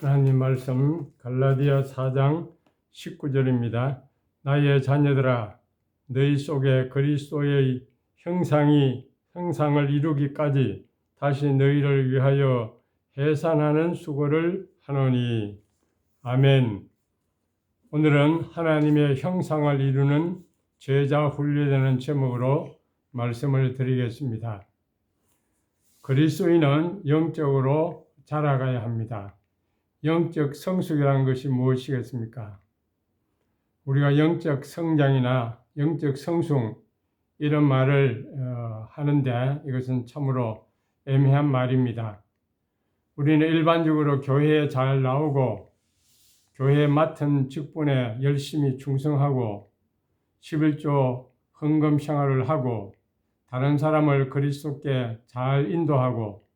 하나님 말씀 갈라디아 4장 19절입니다. 나의 자녀들아, 너희 속에 그리스도의 형상을 이루기까지 다시 너희를 위하여 해산하는 수고를 하노니. 아멘. 오늘은 하나님의 형상을 이루는 제자 훈련이라는 제목으로 말씀을 드리겠습니다. 그리스도인은 영적으로 자라가야 합니다. 영적 성숙이라는 것이 무엇이겠습니까? 우리가 영적 성장이나 영적 성숙 이런 말을 하는데 이것은 참으로 애매한 말입니다. 우리는 일반적으로 교회에 잘 나오고 교회에 맡은 직분에 열심히 충성하고 11조 헌금 생활을 하고 다른 사람을 그리스도께 잘 인도하고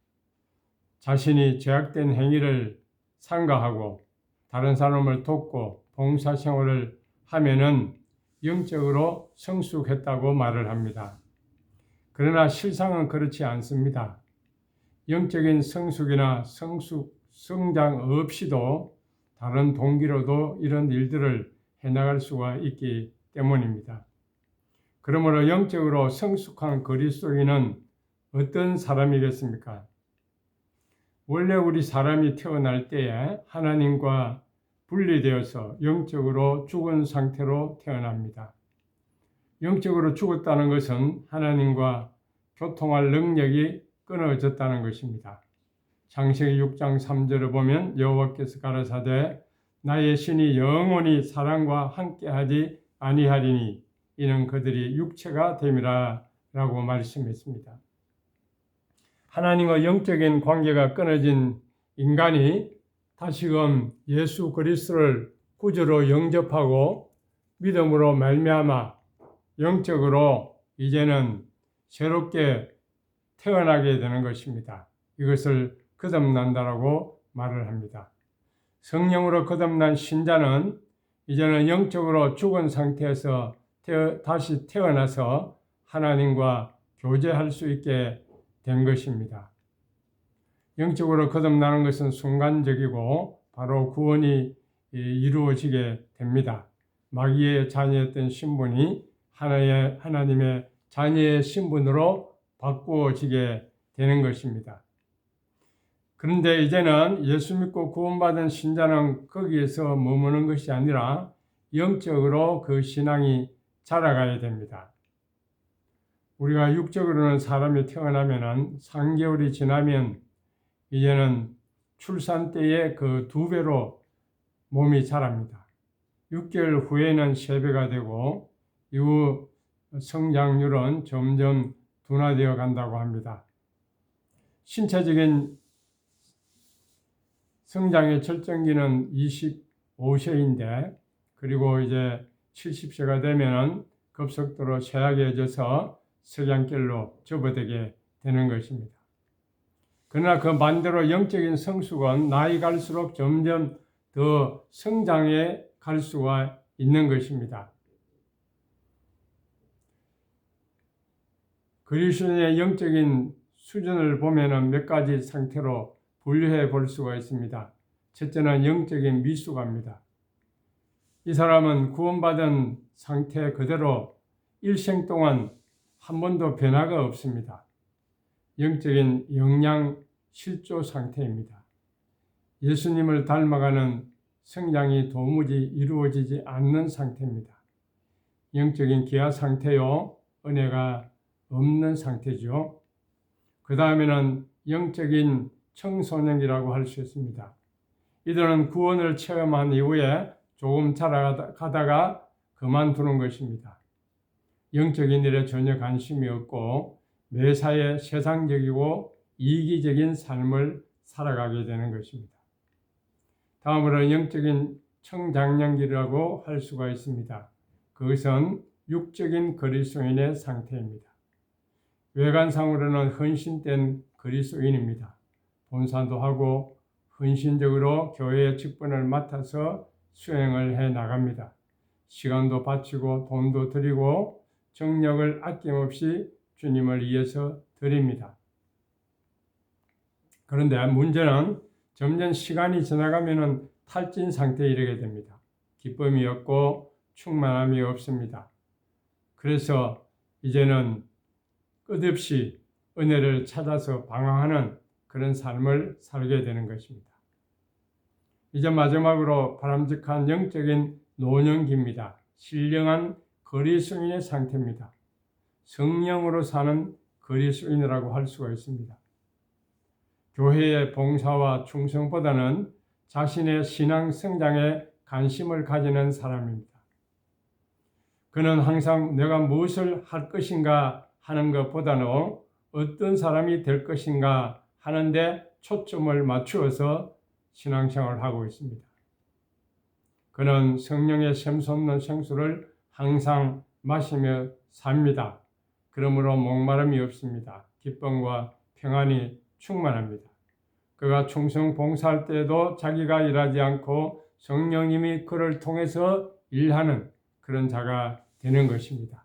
자신이 죄악된 행위를 삼가하고 다른 사람을 돕고 봉사생활을 하면은 영적으로 성숙했다고 말을 합니다. 그러나 실상은 그렇지 않습니다. 영적인 성숙이나 성장 없이도 다른 동기로도 이런 일들을 해나갈 수가 있기 때문입니다. 그러므로 영적으로 성숙한 그리스도인은 어떤 사람이겠습니까? 원래 우리 사람이 태어날 때에 하나님과 분리되어서 영적으로 죽은 상태로 태어납니다. 영적으로 죽었다는 것은 하나님과 교통할 능력이 끊어졌다는 것입니다. 창세기 6장 3절을 보면 여호와께서 가라사대 나의 신이 영원히 사람과 함께하지 아니하리니 이는 그들이 육체가 됨이라 라고 말씀했습니다. 하나님과 영적인 관계가 끊어진 인간이 다시금 예수 그리스도를 구주로 영접하고 믿음으로 말미암아 영적으로 이제는 새롭게 태어나게 되는 것입니다. 이것을 거듭난다라고 말을 합니다. 성령으로 거듭난 신자는 이제는 영적으로 죽은 상태에서 다시 태어나서 하나님과 교제할 수 있게 된 것입니다. 영적으로 거듭나는 것은 순간적이고 바로 구원이 이루어지게 됩니다. 마귀의 자녀였던 신분이 하나님의 자녀의 신분으로 바꾸어지게 되는 것입니다. 그런데 이제는 예수 믿고 구원받은 신자는 거기에서 머무는 것이 아니라 영적으로 그 신앙이 자라가야 됩니다. 우리가 육적으로는 사람이 태어나면 3개월이 지나면 이제는 출산 때의 그 2배로 몸이 자랍니다. 6개월 후에는 3배가 되고 이후 성장률은 점점 둔화되어 간다고 합니다. 신체적인 성장의 절정기는 25세인데 그리고 이제 70세가 되면 급속도로 쇠약해져서 석양결로 접어들게 되는 것입니다. 그러나 그 반대로 영적인 성숙은 나이 갈수록 점점 더 성장해 갈 수가 있는 것입니다. 그리스도인의 영적인 수준을 보면은 몇 가지 상태로 분류해 볼 수가 있습니다. 첫째는 영적인 미숙아입니다. 이 사람은 구원받은 상태 그대로 일생 동안 한 번도 변화가 없습니다. 영적인 영양 실조 상태입니다. 예수님을 닮아가는 성장이 도무지 이루어지지 않는 상태입니다. 영적인 기아 상태요, 은혜가 없는 상태죠. 그 다음에는 영적인 청소년이라고 할 수 있습니다. 이들은 구원을 체험한 이후에 조금 자라가다가 그만두는 것입니다. 영적인 일에 전혀 관심이 없고 매사에 세상적이고 이기적인 삶을 살아가게 되는 것입니다. 다음으로 영적인 청장년기라고 할 수가 있습니다. 그것은 육적인 그리스도인의 상태입니다. 외관상으로는 헌신된 그리스도인입니다. 본산도 하고 헌신적으로 교회의 직분을 맡아서 수행을 해 나갑니다. 시간도 바치고 돈도 드리고 정력을 아낌없이 주님을 위해서 드립니다. 그런데 문제는 점점 시간이 지나가면은 탈진 상태에 이르게 됩니다. 기쁨이 없고 충만함이 없습니다. 그래서 이제는 끝없이 은혜를 찾아서 방황하는 그런 삶을 살게 되는 것입니다. 이제 마지막으로 바람직한 영적인 노년기입니다. 신령한 거리수인의 상태입니다. 성령으로 사는 거리수인이라고 할 수가 있습니다. 교회의 봉사와 충성보다는 자신의 신앙 성장에 관심을 가지는 사람입니다. 그는 항상 내가 무엇을 할 것인가 하는 것보다는 어떤 사람이 될 것인가 하는데 초점을 맞추어서 신앙생활을 하고 있습니다. 그는 성령의 샘솟는 생수를 항상 마시며 삽니다. 그러므로 목마름이 없습니다. 기쁨과 평안이 충만합니다. 그가 충성 봉사할 때에도 자기가 일하지 않고 성령님이 그를 통해서 일하는 그런 자가 되는 것입니다.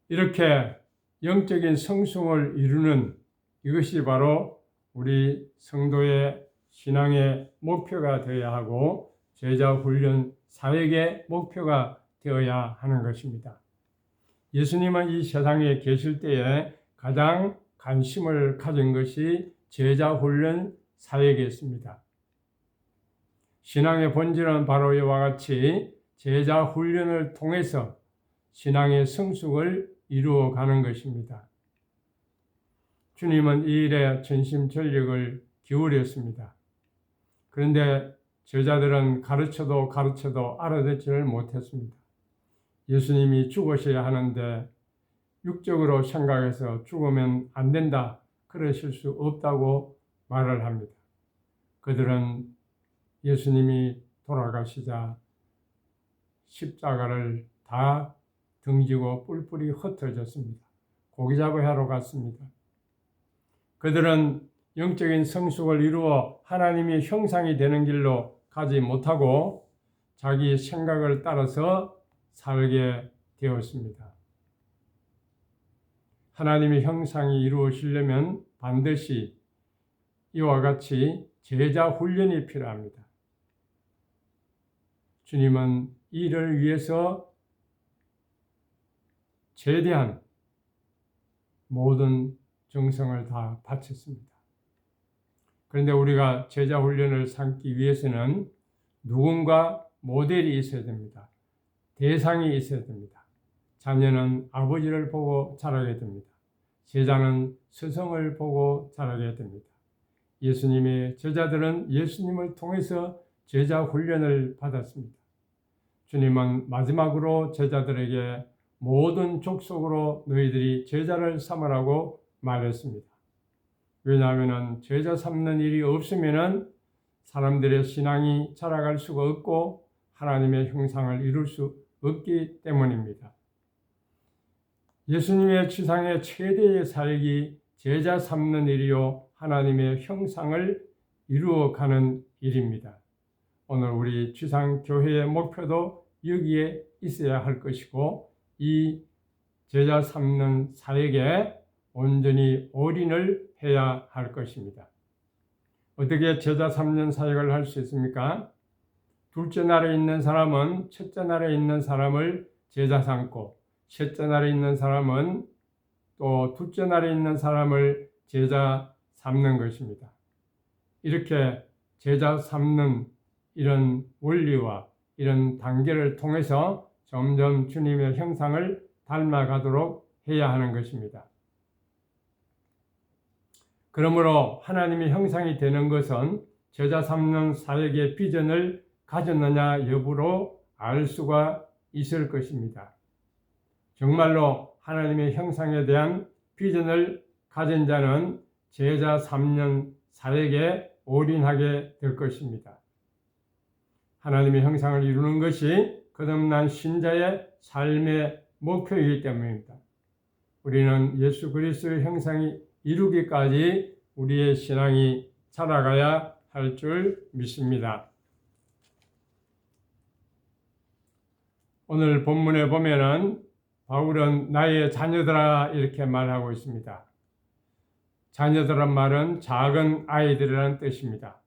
이렇게 영적인 성숙을 이루는 이것이 바로 우리 성도의 신앙의 목표가 되어야 하고 제자 훈련 사역의 목표가 되어야 하는 것입니다. 예수님은 이 세상에 계실 때에 가장 관심을 가진 것이 제자 훈련 사역이었습니다. 신앙의 본질은 바로 이와 같이 제자 훈련을 통해서 신앙의 성숙을 이루어가는 것입니다. 주님은 이 일에 전심전력을 기울였습니다. 그런데 제자들은 가르쳐도 알아듣지를 못했습니다. 예수님이 죽으셔야 하는데 육적으로 생각해서 죽으면 안 된다, 그러실 수 없다고 말을 합니다. 그들은 예수님이 돌아가시자 십자가를 다 등지고 뿔뿔이 흩어졌습니다. 고기잡이하러 갔습니다. 그들은 영적인 성숙을 이루어 하나님의 형상이 되는 길로 가지 못하고 자기 생각을 따라서 살게 되었습니다. 하나님의 형상이 이루어지려면 반드시 이와 같이 제자 훈련이 필요합니다. 주님은 이를 위해서 최대한 모든 정성을 다 바쳤습니다. 그런데 우리가 제자 훈련을 삼기 위해서는 누군가 모델이 있어야 됩니다. 대상이 있어야 됩니다. 자녀는 아버지를 보고 자라게 됩니다. 제자는 스승을 보고 자라게 됩니다. 예수님의 제자들은 예수님을 통해서 제자 훈련을 받았습니다. 주님은 마지막으로 제자들에게 모든 족속으로 너희들이 제자를 삼으라고 말했습니다. 왜냐하면 제자 삼는 일이 없으면 사람들의 신앙이 자라갈 수가 없고 하나님의 형상을 이룰 수 없기 때문입니다. 예수님의 지상의 최대의 사역이 제자 삼는 일이요 하나님의 형상을 이루어가는 일입니다. 오늘 우리 지상교회의 목표도 여기에 있어야 할 것이고 이 제자 삼는 사역에 온전히 올인을 해야 할 것입니다. 어떻게 제자 삼는 사역을 할 수 있습니까? 둘째 날에 있는 사람은 첫째 날에 있는 사람을 제자 삼고 셋째 날에 있는 사람은 또 둘째 날에 있는 사람을 제자 삼는 것입니다. 이렇게 제자 삼는 이런 원리와 이런 단계를 통해서 점점 주님의 형상을 닮아가도록 해야 하는 것입니다. 그러므로 하나님의 형상이 되는 것은 제자 삼는 사역의 비전을 가졌느냐 여부로 알 수가 있을 것입니다. 정말로 하나님의 형상에 대한 비전을 가진 자는 제자 삼는 사역에 올인하게 될 것입니다. 하나님의 형상을 이루는 것이 거듭난 신자의 삶의 목표이기 때문입니다. 우리는 예수 그리스도의 형상이 이루기까지 우리의 신앙이 자라가야 할 줄 믿습니다. 오늘 본문에 보면은 바울은 나의 자녀들아 이렇게 말하고 있습니다. 자녀들란 말은 작은 아이들이라는 뜻입니다.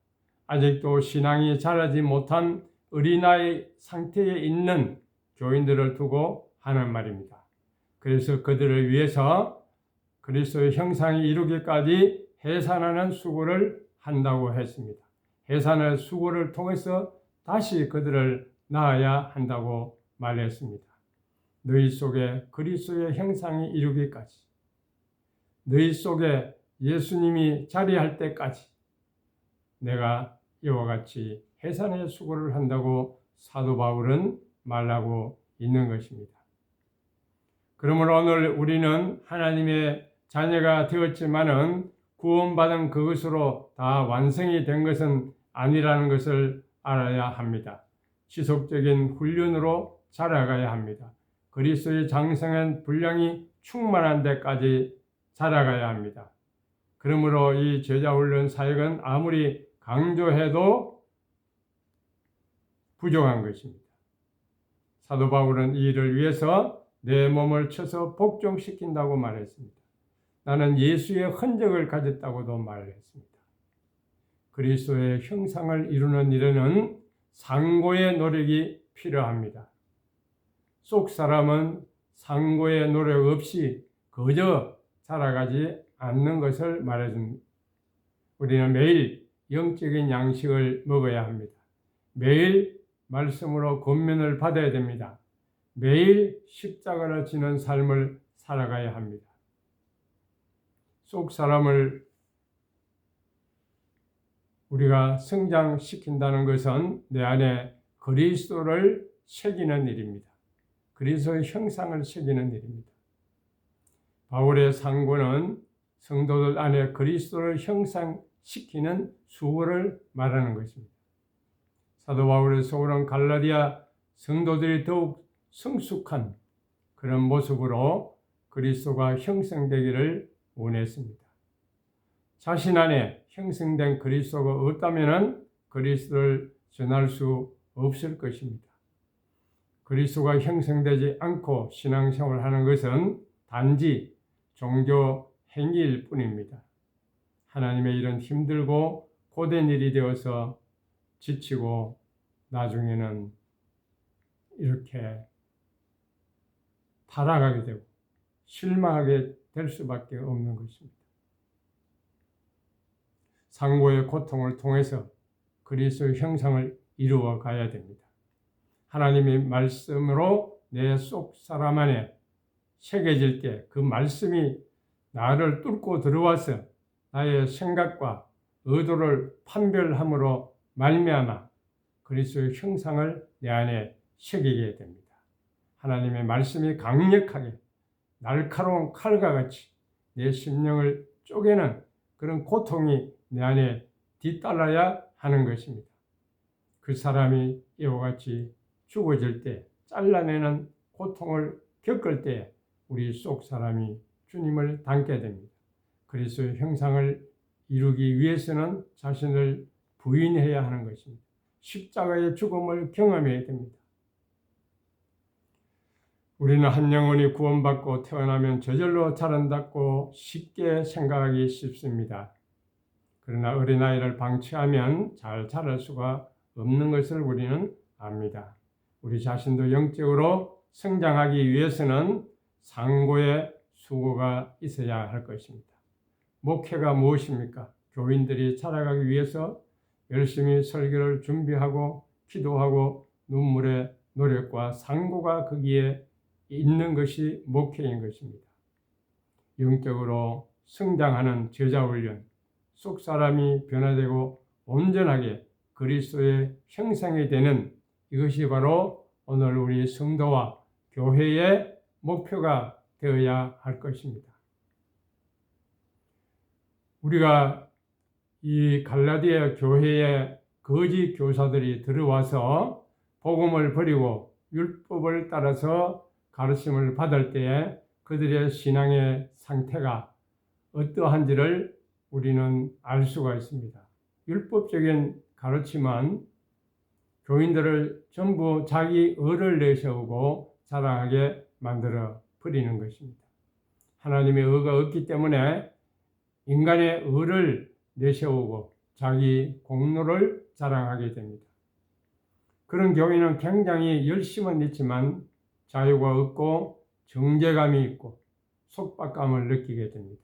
아직도 신앙이 자라지 못한 어린아이 상태에 있는 교인들을 두고 하는 말입니다. 그래서 그들을 위해서 그리스도의 형상이 이루기까지 해산하는 수고를 한다고 했습니다. 해산의 수고를 통해서 다시 그들을 낳아야 한다고 말했습니다. 너희 속에 그리스도의 형상이 이루기까지, 너희 속에 예수님이 자리할 때까지 내가 이와 같이 해산의 수고를 한다고 사도 바울은 말하고 있는 것입니다. 그러므로 오늘 우리는 하나님의 자녀가 되었지만은 구원받은 그것으로 다 완성이 된 것은 아니라는 것을 알아야 합니다. 지속적인 훈련으로 자라가야 합니다. 그리스도의 장성한 분량이 충만한 데까지 자라가야 합니다. 그러므로 이 제자훈련 사역은 아무리 강조해도 부족한 것입니다. 사도 바울은 이 일을 위해서 내 몸을 쳐서 복종시킨다고 말했습니다. 나는 예수의 흔적을 가졌다고도 말했습니다. 그리스도의 형상을 이루는 일에는 상고의 노력이 필요합니다. 속 사람은 상고의 노력 없이 그저 살아가지 않는 것을 말해줍니다. 우리는 매일 영적인 양식을 먹어야 합니다. 매일 말씀으로 권면을 받아야 됩니다. 매일 십자가를 지는 삶을 살아가야 합니다. 속 사람을 우리가 성장시킨다는 것은 내 안에 그리스도를 새기는 일입니다. 그리스도의 형상을 새기는 일입니다. 바울의 상고는 성도들 안에 그리스도를 형상시키는 수고를 말하는 것입니다. 사도 바울의 소원은 갈라디아 성도들이 더욱 성숙한 그런 모습으로 그리스도가 형성되기를 원했습니다. 자신 안에 형성된 그리스도가 없다면 그리스도를 전할 수 없을 것입니다. 그리스도가 형성되지 않고 신앙생활을 하는 것은 단지 종교 행위일 뿐입니다. 하나님의 일은 힘들고 고된 일이 되어서 지치고 나중에는 이렇게 타락하게 되고 실망하게 될 수밖에 없는 것입니다. 상고의 고통을 통해서 그리스도의 형상을 이루어 가야 됩니다. 하나님의 말씀으로 내 속 사람 안에 새겨질 때 그 말씀이 나를 뚫고 들어와서 나의 생각과 의도를 판별함으로 말미암아 그리스도의 형상을 내 안에 새기게 됩니다. 하나님의 말씀이 강력하게 날카로운 칼과 같이 내 심령을 쪼개는 그런 고통이 내 안에 뒤따라야 하는 것입니다. 그 사람이 이와 같이 죽어질 때, 잘라내는 고통을 겪을 때 우리 속 사람이 주님을 닮게 됩니다. 그리스도의 형상을 이루기 위해서는 자신을 부인해야 하는 것입니다. 십자가의 죽음을 경험해야 됩니다. 우리는 한 영혼이 구원받고 태어나면 저절로 자란다고 쉽게 생각하기 쉽습니다. 그러나 어린아이를 방치하면 잘 자랄 수가 없는 것을 우리는 압니다. 우리 자신도 영적으로 성장하기 위해서는 상고의 수고가 있어야 할 것입니다. 목회가 무엇입니까? 교인들이 자라가기 위해서 열심히 설교를 준비하고 기도하고 눈물의 노력과 상고가 거기에 있는 것이 목회인 것입니다. 영적으로 성장하는 제자훈련, 속 사람이 변화되고 온전하게 그리스도의 형상이 되는 이것이 바로 오늘 우리 성도와 교회의 목표가 되어야 할 것입니다. 우리가 이 갈라디아 교회에 거짓 교사들이 들어와서 복음을 버리고 율법을 따라서 가르침을 받을 때에 그들의 신앙의 상태가 어떠한지를 우리는 알 수가 있습니다. 율법적인 가르침은 교인들을 전부 자기 의를 내세우고 자랑하게 만들어 버리는 것입니다. 하나님의 의가 없기 때문에 인간의 의를 내세우고 자기 공로를 자랑하게 됩니다. 그런 교회는 굉장히 열심은 있지만 자유가 없고 정죄감이 있고 속박감을 느끼게 됩니다.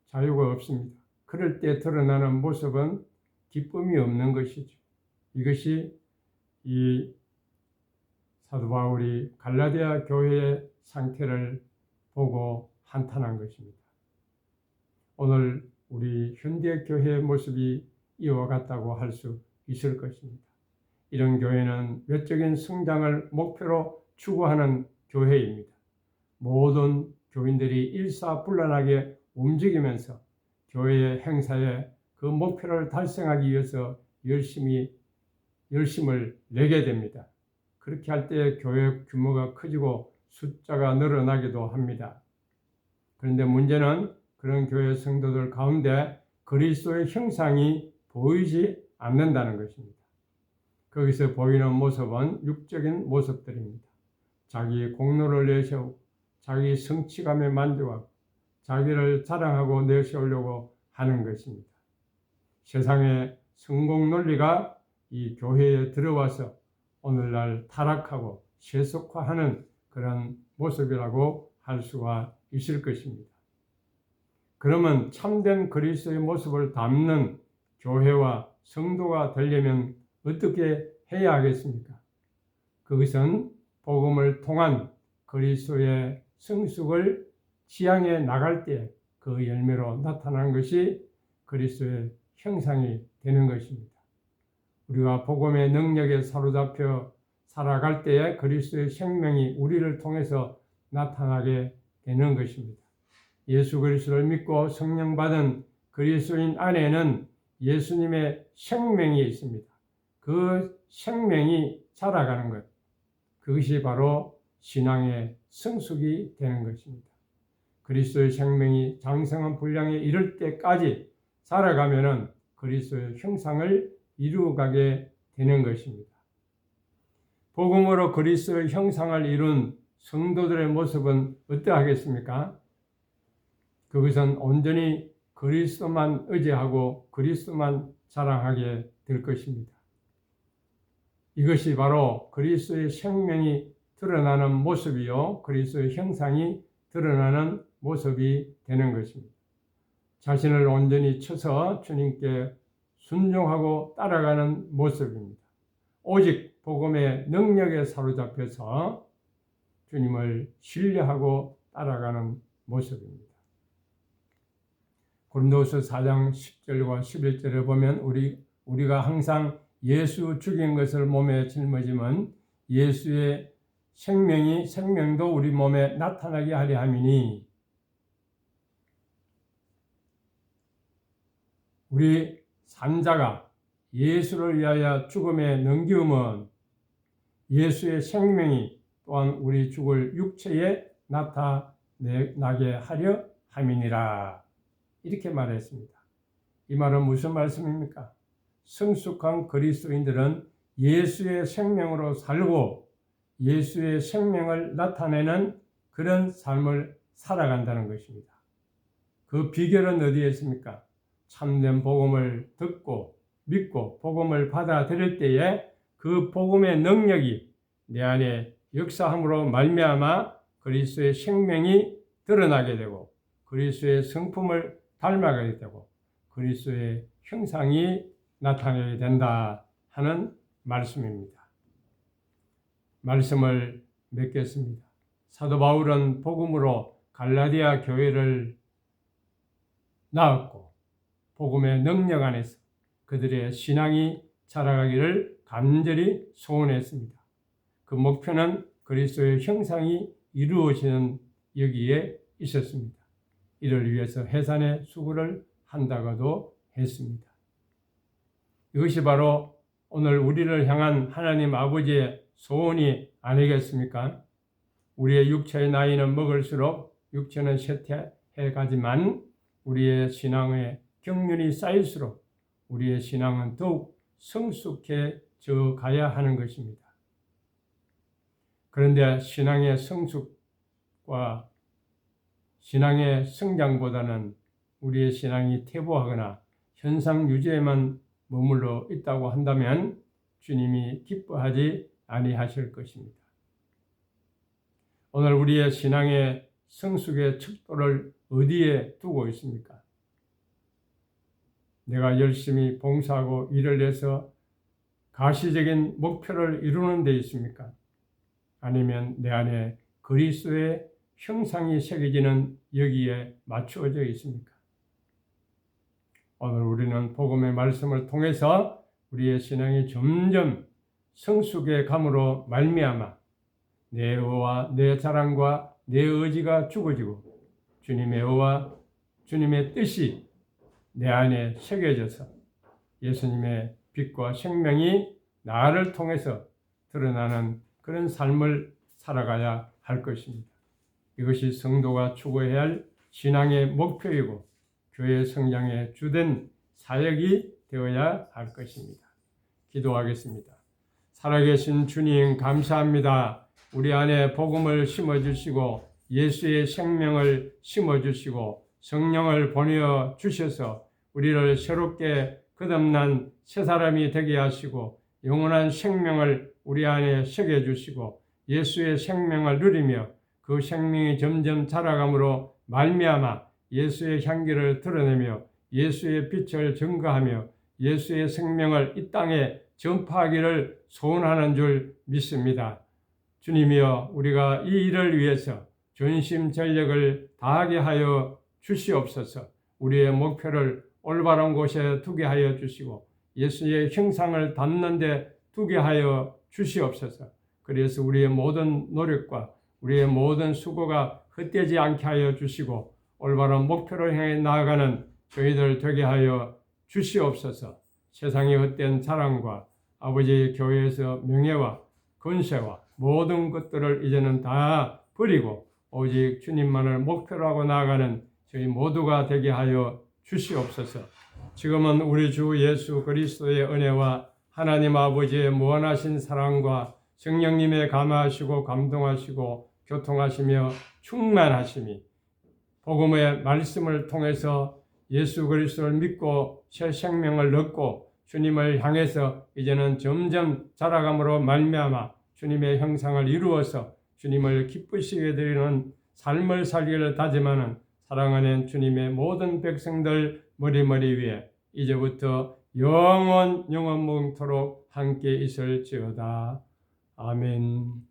자유가 없습니다. 그럴 때 드러나는 모습은 기쁨이 없는 것이죠. 이것이 이 사도 바울이 갈라디아 교회의 상태를 보고 한탄한 것입니다. 오늘 우리 현대 교회의 모습이 이와 같다고 할 수 있을 것입니다. 이런 교회는 외적인 성장을 목표로 추구하는 교회입니다. 모든 교인들이 일사불란하게 움직이면서 교회의 행사에 그 목표를 달성하기 위해서 열심을 내게 됩니다. 그렇게 할 때 교회 규모가 커지고 숫자가 늘어나기도 합니다. 그런데 문제는 그런 교회 성도들 가운데 그리스도의 형상이 보이지 않는다는 것입니다. 거기서 보이는 모습은 육적인 모습들입니다. 자기 공로를 내세우고 자기 성취감에 만족하고 자기를 자랑하고 내세우려고 하는 것입니다. 세상의 성공 논리가 이 교회에 들어와서 오늘날 타락하고 세속화하는 그런 모습이라고 할 수가 있을 것입니다. 그러면 참된 그리스도의 모습을 담는 교회와 성도가 되려면 어떻게 해야 하겠습니까? 그것은 복음을 통한 그리스도의 성숙을 지향해 나갈 때 그 열매로 나타나는 것이 그리스도의 형상이 되는 것입니다. 우리가 복음의 능력에 사로잡혀 살아갈 때에 그리스도의 생명이 우리를 통해서 나타나게 되는 것입니다. 예수 그리스도를 믿고 성령 받은 그리스도인 안에는 예수님의 생명이 있습니다. 그 생명이 자라가는 것, 그것이 바로 신앙의 성숙이 되는 것입니다. 그리스도의 생명이 장성한 분량에 이를 때까지 살아가면은 그리스도의 형상을 이루어가게 되는 것입니다. 복음으로 그리스도의 형상을 이룬 성도들의 모습은 어떠하겠습니까? 그것은 온전히 그리스도만 의지하고 그리스도만 자랑하게 될 것입니다. 이것이 바로 그리스도의 생명이 드러나는 모습이요, 그리스도의 형상이 드러나는 모습이 되는 것입니다. 자신을 온전히 쳐서 주님께 순종하고 따라가는 모습입니다. 오직 복음의 능력에 사로잡혀서 주님을 신뢰하고 따라가는 모습입니다. 고린도후서 4장 10절과 11절에 보면 우리가 항상 예수 죽인 것을 몸에 짊어지면 예수의 생명도 우리 몸에 나타나게 하려 함이니, 우리 산자가 예수를 위하여 죽음에 넘기움은 예수의 생명이 또한 우리 죽을 육체에 나타나게 하려 함이니라. 이렇게 말했습니다. 이 말은 무슨 말씀입니까? 성숙한 그리스도인들은 예수의 생명으로 살고 예수의 생명을 나타내는 그런 삶을 살아간다는 것입니다. 그 비결은 어디에 있습니까? 참된 복음을 듣고 믿고 복음을 받아들일 때에 그 복음의 능력이 내 안에 역사함으로 말미암아 그리스도의 생명이 드러나게 되고 그리스도의 성품을 닮아가게 되고 그리스도의 형상이 나타나게 된다 하는 말씀입니다. 말씀을 맺겠습니다. 사도 바울은 복음으로 갈라디아 교회를 낳았고 복음의 능력 안에서 그들의 신앙이 자라가기를 간절히 소원했습니다. 그 목표는 그리스도의 형상이 이루어지는 여기에 있었습니다. 이를 위해서 해산의 수고를 한다고도 했습니다. 이것이 바로 오늘 우리를 향한 하나님 아버지의 소원이 아니겠습니까? 우리의 육체의 나이는 먹을수록 육체는 쇠퇴해 가지만 우리의 신앙의 경륜이 쌓일수록 우리의 신앙은 더욱 성숙해져 가야 하는 것입니다. 그런데 신앙의 성숙과 신앙의 성장보다는 우리의 신앙이 퇴보하거나 현상 유지에만 머물러 있다고 한다면 주님이 기뻐하지 아니하실 것입니다. 오늘 우리의 신앙의 성숙의 척도를 어디에 두고 있습니까? 내가 열심히 봉사하고 일을 해서 가시적인 목표를 이루는 데 있습니까? 아니면 내 안에 그리스도의 형상이 새겨지는 여기에 맞추어져 있습니까? 오늘 우리는 복음의 말씀을 통해서 우리의 신앙이 점점 성숙의 감으로 말미암아 내 의와 내 자랑과 내 의지가 죽어지고 주님의 의와 주님의 뜻이 내 안에 새겨져서 예수님의 빛과 생명이 나를 통해서 드러나는 그런 삶을 살아가야 할 것입니다. 이것이 성도가 추구해야 할 신앙의 목표이고 교회 성장의 주된 사역이 되어야 할 것입니다. 기도하겠습니다. 살아계신 주님 감사합니다. 우리 안에 복음을 심어주시고 예수의 생명을 심어주시고 성령을 보내어 주셔서 우리를 새롭게 거듭난 새 사람이 되게 하시고 영원한 생명을 우리 안에 새겨주시고 예수의 생명을 누리며 그 생명이 점점 자라감으로 말미암아 예수의 향기를 드러내며 예수의 빛을 증거하며 예수의 생명을 이 땅에 전파하기를 소원하는 줄 믿습니다. 주님이여, 우리가 이 일을 위해서 전심전력을 다하게 하여 주시옵소서. 우리의 목표를 올바른 곳에 두게 하여 주시고 예수의 형상을 닮는 데 두게 하여 주시옵소서. 그래서 우리의 모든 노력과 우리의 모든 수고가 헛되지 않게 하여 주시고 올바른 목표를 향해 나아가는 저희들 되게 하여 주시옵소서. 세상의 헛된 자랑과 아버지의 교회에서 명예와 권세와 모든 것들을 이제는 다 버리고 오직 주님만을 목표로 하고 나아가는 저희 모두가 되게 하여 주시옵소서. 지금은 우리 주 예수 그리스도의 은혜와 하나님 아버지의 무한하신 사랑과 성령님의 감화하시고 감동하시고 교통하시며 충만하심이 복음의 말씀을 통해서 예수 그리스도를 믿고 새 생명을 얻고 주님을 향해서 이제는 점점 자라감으로 말미암아 주님의 형상을 이루어서 주님을 기쁘시게 드리는 삶을 살기를 다짐하는 사랑하는 주님의 모든 백성들 머리머리 위에 이제부터 영원토록 함께 있을지어다. 아멘.